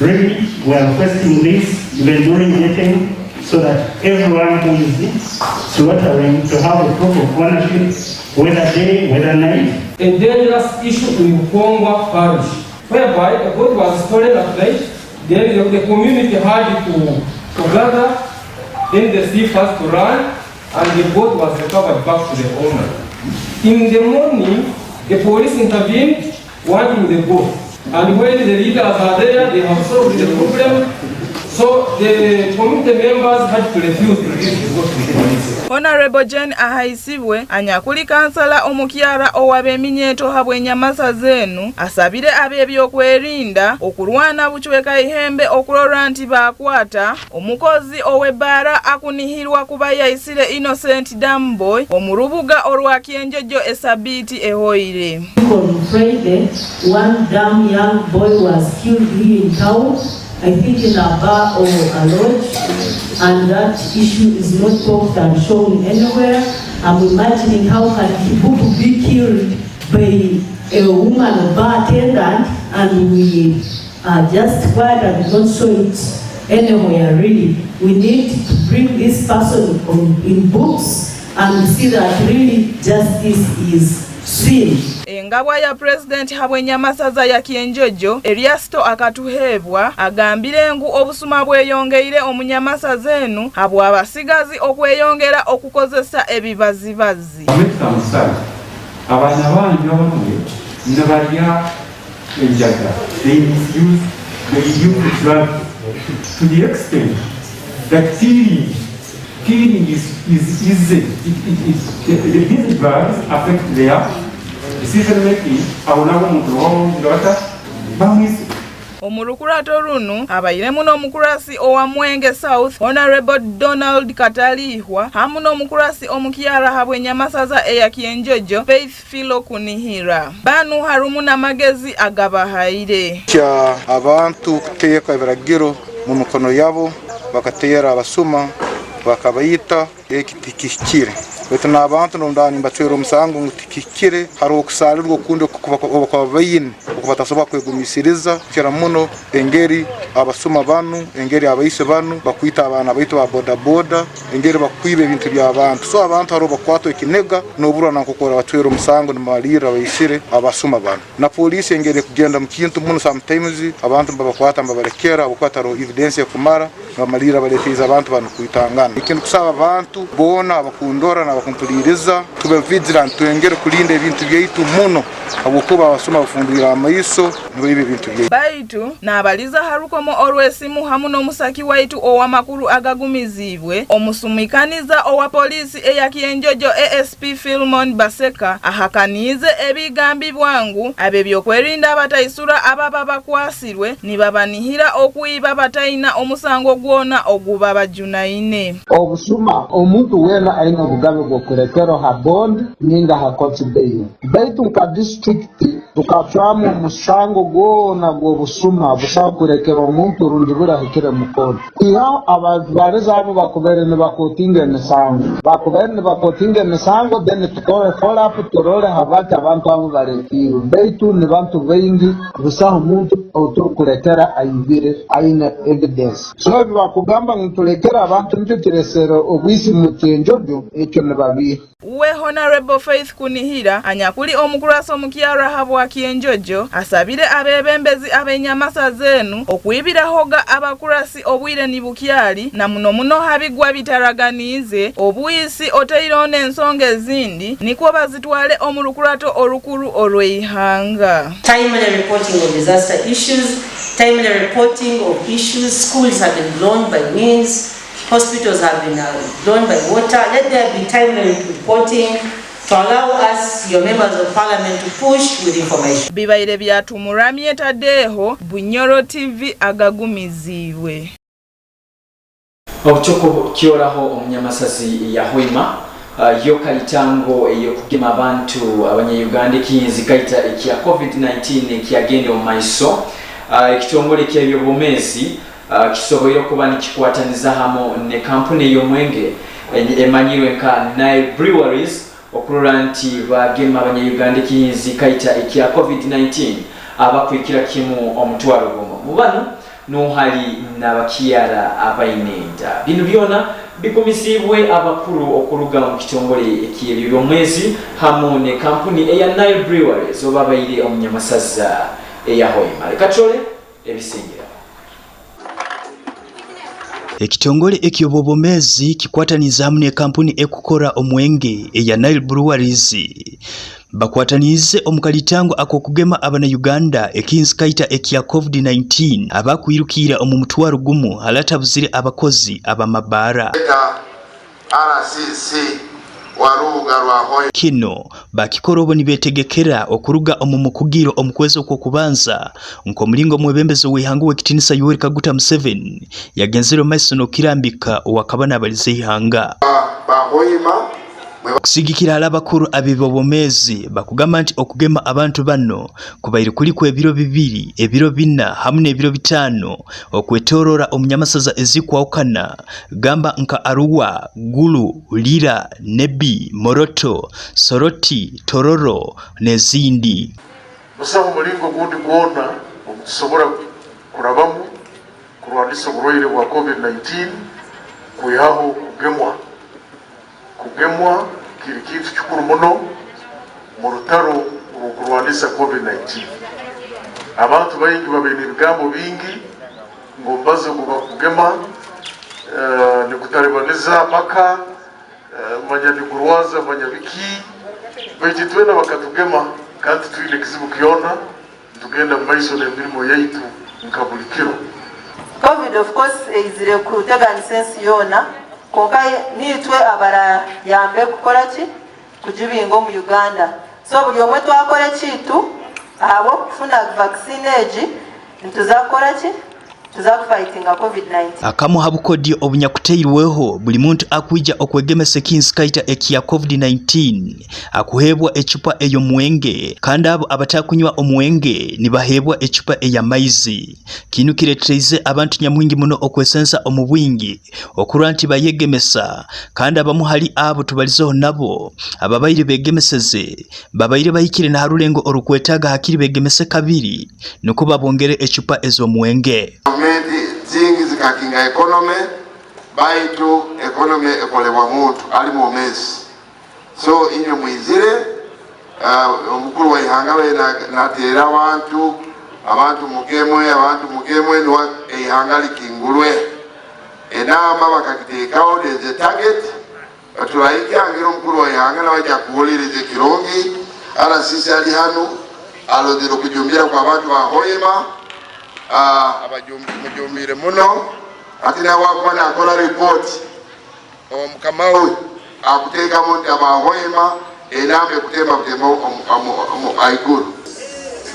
Really, we are requesting this even during eating, so that everyone who is slaughtering to have a proof of ownership, whether day, whether night. A dangerous issue in Mukongwa parish, whereby a goat was stolen at night, then the community had to gather, then the thief has to run, and the goat was recovered back to the owner. In the morning, the police intervened, wanting the goat. And when the leaders are there, they have solved the problem. So the community members had to refuse to release the goat to the police. Honorable Jane Ahaisibwe anyakuli kansala omukyala ow'abeminyeeto habw'enyamasaza eno asabire ab'ebyokwerinda okulwana bucweka ihembe okulolwa nti baakwata omukozi ow'ebbaala akunihirwa kuba yayisire Innocent Damboy omurubuga olwa Kinjojo esabiiti ehoire. On Friday, one damn young boy was killed here in town, I think in a bar or a lodge, and that issue is not talked and shown anywhere. I'm imagining how can people be killed by a woman or bar attendant, and we are just quiet and don't show it anywhere really. We need to bring this person in books and see that really justice is seen. Engabwa ya President habw'enyamasaza ya Kinjojo Eriasto akatuhebwa agambire ngu obusuma bweyongeire omunyamasaza eno habwa abasigazi okweyongera okukozesa ebibazibazi. Abaana bangi abamu ne balya enjaga. They misuse drugs to the extent that killing is easy. These drugs affect their decision making. Omulukurato runo abayiremu n'omukurasi owa Mwenge South Honorable Donald Katalihwa hamu n'omukurasi omukyala habw'enyamasaza eya Kinjojo Faith Philo Kunihira. Banu harumu n'amagezi agabahaire kya abantu kuteeka ebiragiro mu mikono yabo bakateera abasuma bakabayita ekitikikire. Wetu n'abantu n'ondani mbatwera omusango ngutikikire hari okusalirwa okundi okubabayine okubatasoba kwegumisiriza kera muno engeri abasuma banu engeri abayise banu bakwita abana baitu ba boda boda engeri bakwiba ebintu by'abantu so abantu haro bakwato ekinega n'obura nakokora batwera omusango n'amalira bayisire abasuma banu na polisi engeri kugenda mu kintu muno sometimes abantu babakwata babarekera abakwata evidence kumara n'amalira baleteza abantu banu kuitangana ikintu kusaba abantu bona abakundora bakumpuliriza tube vigilant tuengere kulinda ebintu byaitu muno abukuba abasoma bafundira amaiso nibibe ebintu byaitu baitu n'abaliza harukomo olw'esimu hamu n'omusaki waitu owamakulu agagumizibwe omusumikaniza owa polisi eya Kinjojo ASP Philmon Baseka ahakanize ebigambibwa ngu ab'ebyokwerinda abataisura ababa bakwasirwe nibabanihira okuyiba batayina omusango gwona oguba bajunaine obusuma omuntu wena alina obugabe bwo kurekero ha bond ninga ha kotibei baitu ka district tukafamu musango gona gwo busuma busa kurekero omuntu rundi bura hekere mukodi iyo abazbareza abo bakubere ne bakotinga nesango then tukore follow up turore habata abantu abo barekiwe baitu ni bantu bengi busa omuntu otukurekera ayibire aina evidence so bakugamba nturekera abantu ntukiresero obwisi mutenjojo ekyo ne babi we Honorable Faith Kunihira anyakuli omukurasa omukyara habwa kienjojo asabire abebembezi abenyamasa zenu okwibira hoga abakurasi obwire nibukyali na muno habigwa bitaraganize obwisi oteirone ensonga ezindi nikwo bazitwale omulukurato olukuru olweihanga. Timely reporting of disaster issues, timely reporting of issues. Schools have been blown by winds, hospitals have been blown by water. Let there be timely reporting to allow us, your members of parliament, to push with information. Bibaire byatumuramye tadeho Bunyoro TV agagumiziwe. Obuchoko kyoraho omunyamasazi ya Hoima yo kalitango eyo kugema abantu abanye-Uganda kinzikaita ekya COVID-19 ekyagende omaiso ekitongole ky'ebyobumezi kisoboye kuba nikikwataniza hamo ne kampuni y'omwenge emanyirwe nka Nile Breweries okulora nti bagema abanye-Uganda kinzikaita ekya COVID-19 abakwikira kimu omutwalo gumo mubano nuhali n'abakyala abayinenda bino byona bikumisibwe abakuru okuruga mu kitongole ekiyebyo mwezi hamwe ne kampuni eya Nile Breweries obabayire omunyamasaza eya Hoima katole ebisingira. Ekitongole ekyobobomezi kikwataniza hamwe ne kampuni ekukora omwenge eya Nile Breweries bakwatanize omukalitango akokugema abana-Uganda ekinzikaita ekya COVID-19 abakwirukira omumutwaro gumu halatabuzire abakozi abamabara. Kino bakikora obo nibetegekera okuruga omumukugiro omukwezo okubanza nkomulingo mwebembezo w'ihanga w'ekitinisa Yoweri Kaguta Museveni yagenzero maiso n'okirambika owakabana abalize ihanga. Kusigikira alabakuru abibobomezi bakugamba nti okugema abantu bano kubaire kuliko ebiro bibiri ebiro bina hamwe n'ebiro bitano okwetorora omunyamasaza ezikwawukana gamba nka Arua, Gulu, Lira, Nebi, Moroto, Soroti, Tororo n'ezindi. Musaho mulingo gundi gwona okusobora kurabamu kurwanisa obulwaire bwa COVID-19 kwihaho kugemwa kiri kintu kikuru muno mu rutaro kurwanisa COVID-19. Abantu bayingi babene ibigambo bingi ngo mbaze kugema ni kutaribaniza maka manya ni kurwaza manya biki bajitwena bakatugema kandi twile kizibu kiona tugenda maiso n'emirimo yaitu nkabulikiro. COVID of course izire kuteganya sense yona konka nitwe abara yambe kukora ki kujibingo mu Uganda so buli omwe twakora kitu abo kufuna vaccine eji ntuzakora ki tuzakufightinga COVID-19. Akamu habukodi obunyakuteirweho buli muntu akwija okwegemesa kinzikaita ekya COVID-19 akuhebwa echupa eyo mwenge kandi abo abatakunywa omwenge nibahebwa echupa eya maizi. Kinu kiretereze abantu nyamwingi muno okwesensa omubwingi okurwa nti bayegemesa kandi abamuhali abo tubalizeho nabo ababaire begemeseze babaire bayikire na harulengo orukwetaga hakiri begemese kabiri nuko babongere echupa ezo mwenge. Zingi zikakinga economy baitu economy ekolebwa muntu ali mu mesi so inyo mwizire omukuru wa ihanga we natera abantu mukemwe no ihanga likingulwe enama bakakitekawo the target atulayikangira omukuru wa ihanga nabaja kuwuliriza kirongi ala sisi ali hano alodero kujumbira kwa abantu ba Hoima abajumbire muno ati na wakwana akola report omukamawe akuteka monti aba Hoima enambe kutema aiguru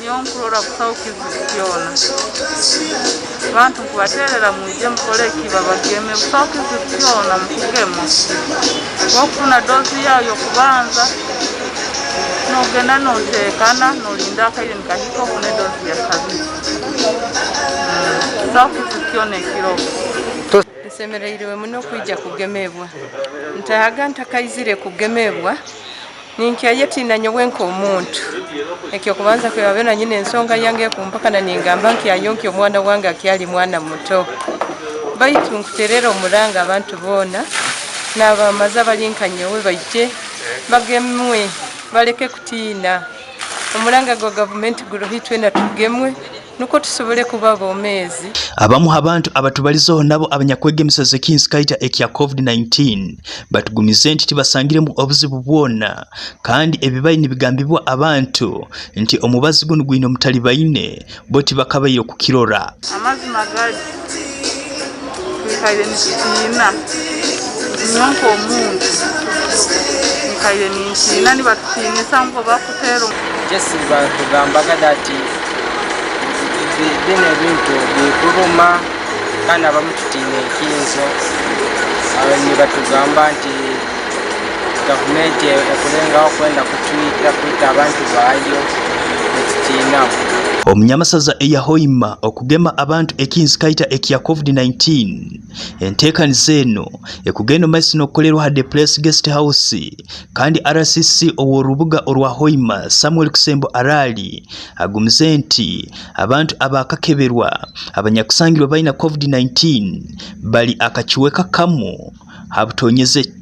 yonkurora kusaukizikiona bantu kubaterera muje mukole kibabageme kusaukizikiona mukugemo wakuna dozi yayo kubanza nogenda notekana nolinda akaire nikahiko kune dozi ya kabiri kusaukizikiona ekiro semereiriwe muno kwija kugemebwa ntahaga ntakaizire kugemebwa ninkiaye tinanyowe nk'omuntu ekyo kubanza kwebabe na nyine ensonga yange kumpakana ningamba nkiayonki omwana wange akyali mwana muto baitu nkuterera omulanga abantu boona n'abamaza balinkanyowe baije bagemwe baleke kutiina omulanga gwa gavumenti gurohitwe na tugemwe nuko tusobole kuba bomezi abamu abantu abatubalizo nabo abanyakwegemesa zekinskaita ekya COVID-19 batugumize nti tibasangiremu obuzibu bwona kandi ebibayi nibigambibwa abantu nti omubazi guno gwino mutali bayine boti bakabaye okukirora amazi magadi kwikaire nikitina nyonko omuntu kwikaire nikitina nibatinisa ngo bakutero jesi bakugambaga dati bino ebintu bikuluma kandi abamututiine ekinzo ni batugamba nti gavumenti ekulengawo kwenda kwita abantu baayo netutiinamu omunyamasaza eyahoima okugema abantu ekinskaita ekya COVID-19 enteekaniza eno ekugenda maaso n'okukolerwa hadde Place Guest House kandi RCC ow'orubuga olwa Hoima Samuel Kusembo Arali agumize nti abantu abakakeberwa abanyakusangirwa balina COVID-19 bali akakiweka kamu habutonyeze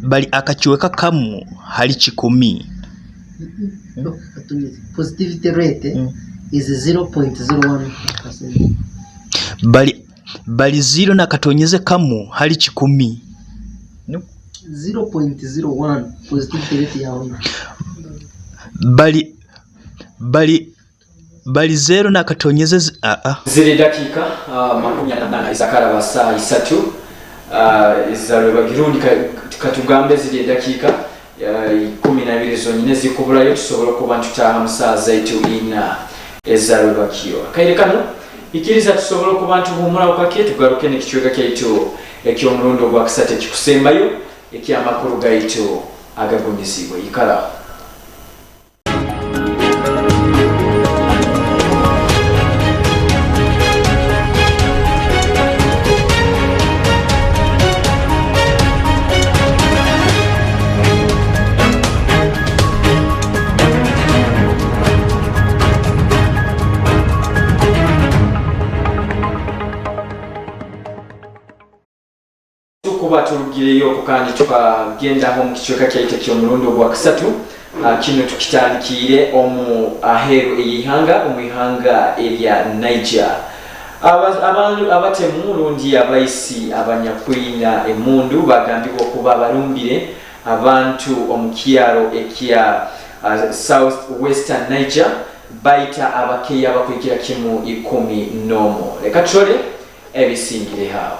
bali akakiweka kamu hali 10. No, positivity rate is 0.01%. Bali 0 na katonyeze kamu hali 10. No. 0.01 positivity rate yaona. Bali 0 na katonyeze zile dakika makumyabiri izakara saa 3 izalwe bagirundi katugambe zile dakika 12 zonyine zikubulayo tusobola kuba ntutaha musaza itu ina ezalwe bakiyo kaire kano ikiriza tusobola kuba ntuhumura ukake tugaruke nekichweka kyaitu eky'omulundo gwa kisate kikusembayo ekyamakuru gaitu agagumizibwa ikala kuba turugireyo kukandi tukagenda mu kichweka kyaite ky'omulundo gwa kisatu kino tukitandikire omu aheru eyihanga omwihanga erya Niger abatemu lundi abaisi abanyakwina emundu bagambibwa okuba balumbire abantu omukyalo ekya South Western Niger baita abakeya bakwikira kimu 10 nomo leka tole ebisingire hawo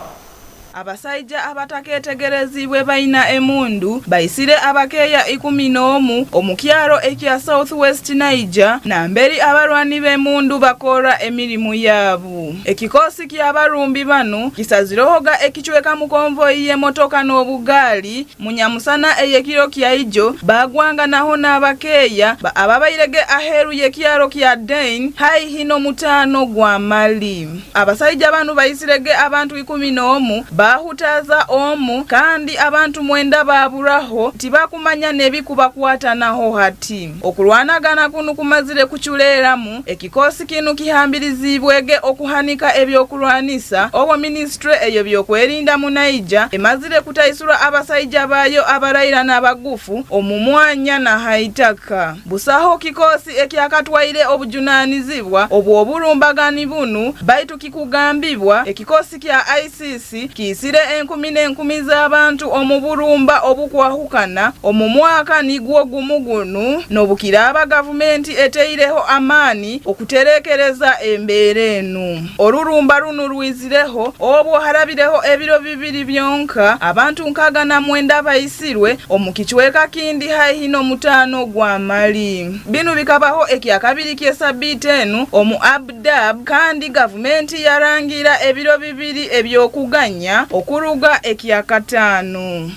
abasaija abataketegerezibwe baina emundu bayisire abakeya 11 omukyalo ekya South West Niger na mberi abalwani b'emundu bakora emirimu yabu ekikosi ky'abarumbi bano kisazirohoga ekichweka mu konvoyi y'emotoka n'obugali munyamusana eyekiro kyaijo bagwanga naho n'abakeya ababayirege aheru y'ekyalo kya Dane hai hino mutano gwa mali abasaija bano bayisirege abantu 11 bahutaza omu kandi abantu 9 baburaho tibakumanya nebikuba kwatanaho hati okulwanagana kunu kumazire kuchuleramu ekikosi kinu kihambirizibwege okuhanika ebyokulwanisa obo ministry eyo byokwerinda mu Niger emazire kutaisura abasaija bayo abarayira n'abagufu omumwanya na haitaka busaho kikosi ekyakatwaire obujunanizibwa obwo obulumbagani bunu baitu kikugambibwa ekikosi kya ICC emisire enkumi n'enkumi z'abantu omubulumba obukwahukana omumwaka nigwo gumugunu n'obukira aba gavumenti eteireho amaani okuterekereza embeera eno. Olulumba luno lwizireho obwo harabireho ebiro 2 byonka abantu 69 bayisirwe omukicweka kindi haihino mutano gwa mali. Bino bikabaho ekyakabiri ky'esabbiiti eno omu Abdab kandi gavumenti yarangira ebiro 2 ebyokuganya okuruga ekyakataano.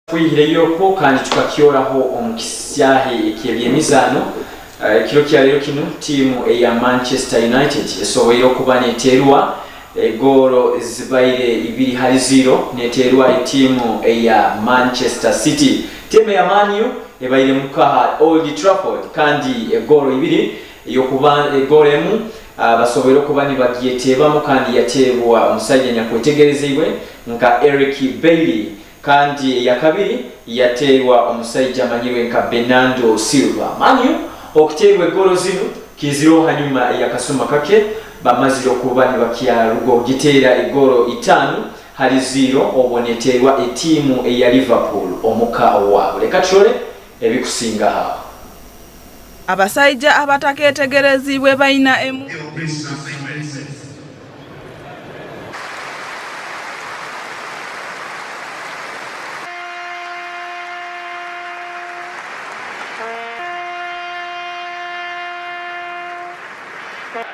Kuyireyoko kandi tukakyoraho omukisyahe eky'ebyemizano kiro kya lero kino tiimu eya Manchester United esoboire okuba neterwa egoro zibaire 2-0 neterwa etiimu eya Manchester City. Tiimu ya Man U ebaire mukaha Old Trafford kandi egoro 2 yokuba egoro emu basoboire okuba nibagyetebamo kandi yatebwa omusajja nyakwetegerezebwe nka Eric Bailly kandi ya kabiri yaterwa omusajja amanyirwe nka Bernardo Silva. Man U okutebwa egoro zino kiziro hanyuma ya kasuma kake bamaziro okuba nibakyarugo gitera egoro 5-0 oboneterwa etiimu eya Liverpool omuka owabwe. Leka tushole ebikusinga hawo. Abasajja abataketegerezibwe baina emu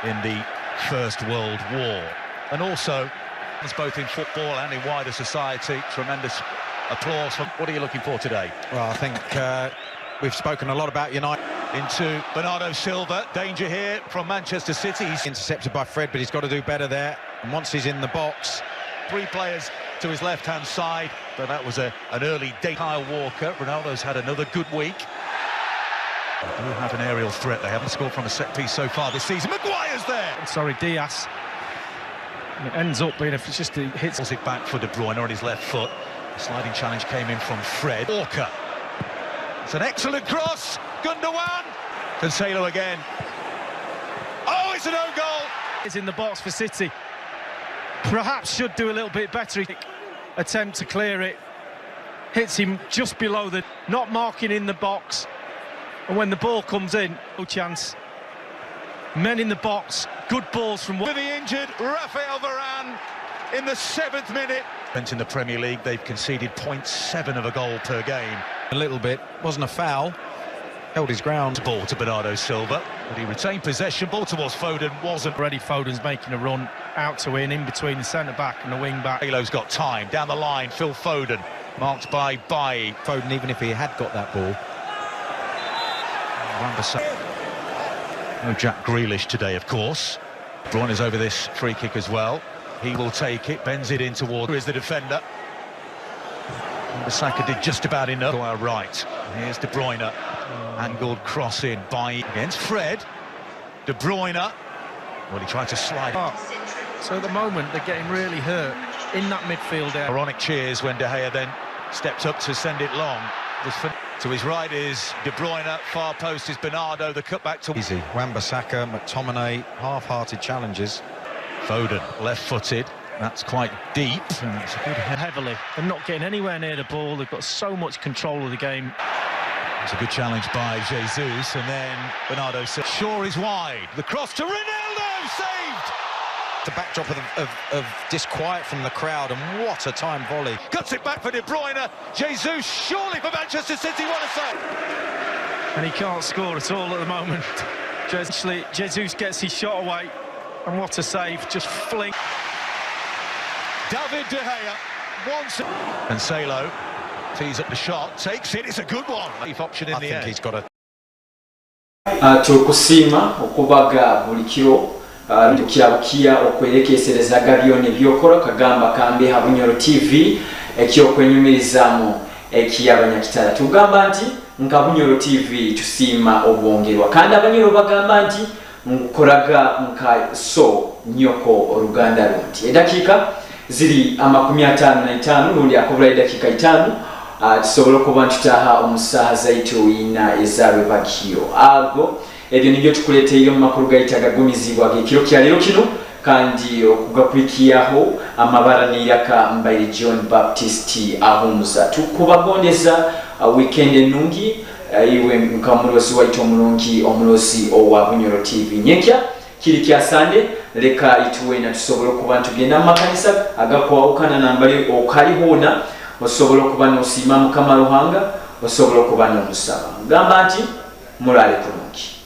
in the First World War, and also both in football and in wider society. Tremendous applause. What are you looking for today? Well, I think we've spoken a lot about United. Into Bernardo Silva, danger here from Manchester City. He's intercepted by Fred, but he's got to do better there. And once he's in the box, 3 players to his left-hand side, but that was an early day. Kyle Walker, Ronaldo's had another good week. They do have an aerial threat. They haven't scored from a set piece so far this season. Maguire's there. Sorry, Diaz. And it ends up being, if it's just hits it back for De Bruyne on his left foot. The sliding challenge came in from Fred. Walker. It's an excellent cross. Gundogan. Cancelo again. Oh, it's an own goal. It's in the box for City. Perhaps should do a little bit better. Attempt to clear it. Hits him just below the... Not marking in the box. And when the ball comes in, no chance. Men in the box, good balls from... For the injured, Rafael Varane in the 7th minute. In the Premier League, they've conceded 0.7 of a goal per game. A little bit, wasn't a foul. Held his ground. Ball to Bernardo Silva, but he retained possession. Ball towards Foden, wasn't. Already Foden's making a run out to in between the centre-back and the wing-back. Halo's got time, down the line, Phil Foden, marked by Bailly. Foden, even if he had got that ball. No Jack Grealish today, of course. Bruyne is over this free kick as well. He will take it, bends it in toward... is the defender. Wan-Bissaka did just about enough. To our right. Here's De Bruyne. Angled cross in by... against Fred. De Bruyne. Well, he tried to slide. So at the moment, they're getting really hurt in that midfield area. Ironic cheers when De Gea then stepped up to send it long. To his right is De Bruyne, far post is Bernardo, the cut back to... Easy. Wan-Bissaka, McTominay, half-hearted challenges. Foden, left-footed, that's quite deep. And that's a good heavily. They're not getting anywhere near the ball, they've got so much control of the game. It's a good challenge by Jesus, and then Bernardo Shaw is wide. The cross to Ronaldo, saved! The backdrop of disquiet from the crowd, and what a time volley. Cuts it back for De Bruyne. Jesus, surely for Manchester City, what a save! And he can't score at all at the moment. Jesus gets his shot away, and what a save, just fling. David De Gea, once... Cancelo tees up the shot, takes it, it's a good one. Option in the end. I think he's got a... tukusima okubaga buli kiro ndukiabukia okwerekeserezaga byone byokora kagamba kambe Habunyoro TV ekyokwenyumirizamu ekiyabanyakitala tugamba nti nkabunyoro TV tusima obwongerwa kandi abanyoro bagamba nti nkoraga nka so nyoko oluganda lundi edakika ziri 55 lundi akobula edakika 5 tusobola kuba ntutaha omusaha zaitu ina ezabe bakio ago ebyo nibyo tukuleteyo mu makuru gaitaga gumizibwa gekiro kya lero kino kandi okugakurikiyaho amabaraniraka mbaire John Baptist ahumuza tukubagondeza weekend enungi iwe nkamulozi waito omulungi omulozi owa Bunyoro TV nyekya kiri kyasande leka ituwe na tusobola kubantu genda makanisa agakwawukana nambali okalihona osobola kuba nosima mukama Ruhanga osobola kuba nomusaba gamba nti mulale kulungi.